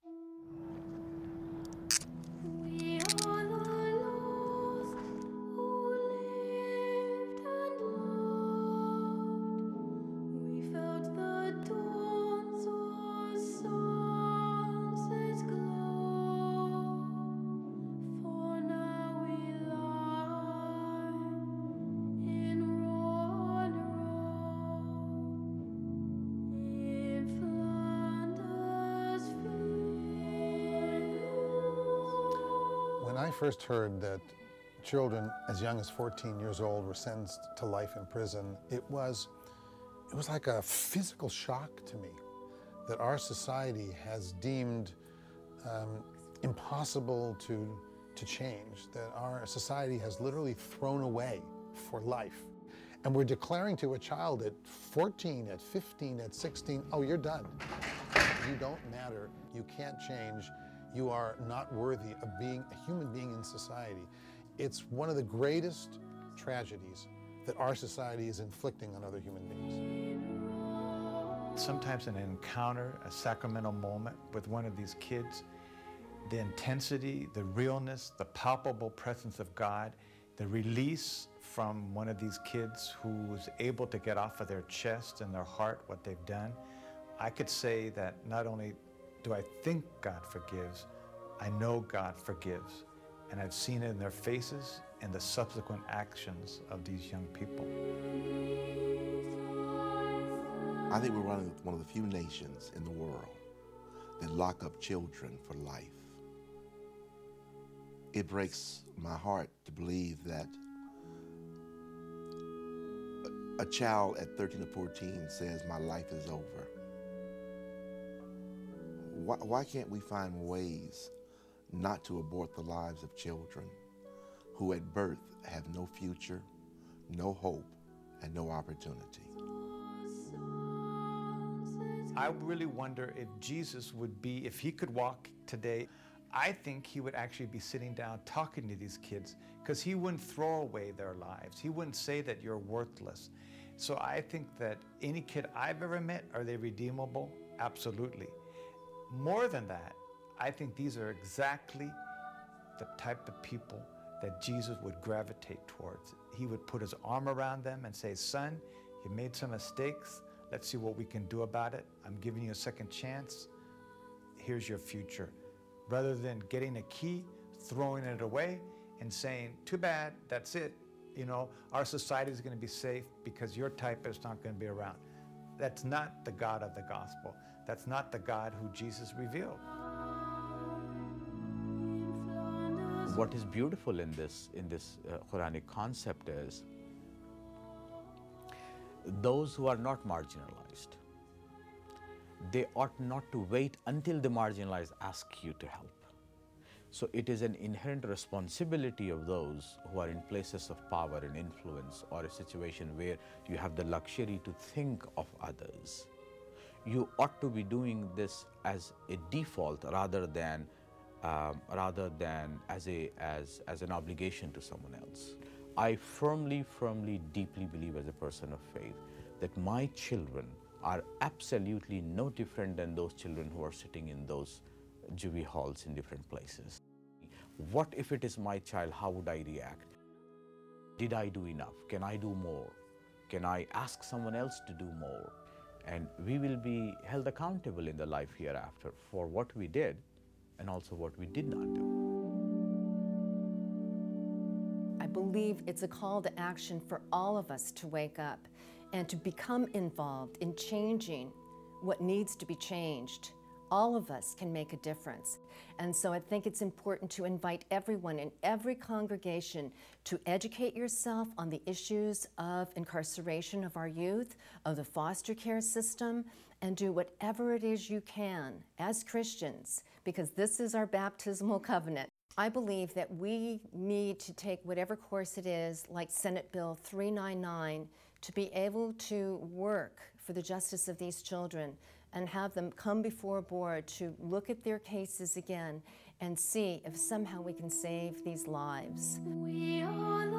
We are the lost who lived and loved. We felt the dawns or sunsets glow. For now we lie in row and row in Flanders fields. When I first heard that children as young as 14 years old were sentenced to life in prison, it was like a physical shock to me that our society has deemed impossible to change, that our society has literally thrown away for life. And we're declaring to a child at 14, at 15, at 16, oh, you're done. You don't matter, you can't change, you are not worthy of being a human being in society. It's one of the greatest tragedies that our society is inflicting on other human beings. Sometimes an encounter, a sacramental moment with one of these kids, the intensity, the realness, the palpable presence of God, the release from one of these kids who was able to get off of their chest and their heart what they've done, I could say that not only do I think God forgives, I know God forgives. And I've seen it in their faces and the subsequent actions of these young people. I think we're one of the few nations in the world that lock up children for life. It breaks my heart to believe that a child at 13 or 14 says, my life is over. Why can't we find ways not to abort the lives of children who at birth have no future, no hope, and no opportunity? I really wonder if Jesus would be, if he could walk today, I think he would actually be sitting down talking to these kids, because he wouldn't throw away their lives. He wouldn't say that you're worthless. So I think that any kid I've ever met, are they redeemable? Absolutely. More than that, I think these are exactly the type of people that Jesus would gravitate towards. He would put his arm around them and say, son, you made some mistakes. Let's see what we can do about it. I'm giving you a second chance. Here's your future. Rather than getting a key, throwing it away, and saying, too bad, that's it. You know, our society is going to be safe because your type is not going to be around. That's not the God of the gospel. That's not the God who Jesus revealed. What is beautiful in this Quranic concept is those who are not marginalized, they ought not to wait until the marginalized ask you to help. So it is an inherent responsibility of those who are in places of power and influence, or a situation where you have the luxury to think of others. You ought to be doing this as a default rather than as an obligation to someone else. I firmly, deeply believe as a person of faith that my children are absolutely no different than those children who are sitting in those Juvie halls in different places. What if it is my child? How would I react? Did I do enough? Can I do more? Can I ask someone else to do more? And we will be held accountable in the life hereafter for what we did and also what we did not do. I believe it's a call to action for all of us to wake up and to become involved in changing what needs to be changed. All of us can make a difference. And so I think it's important to invite everyone in every congregation to educate yourself on the issues of incarceration of our youth, of the foster care system, and do whatever it is you can as Christians, because this is our baptismal covenant. I believe that we need to take whatever course it is, like Senate Bill 399, to be able to work for the justice of these children and have them come before a board to look at their cases again and see if somehow we can save these lives. We are the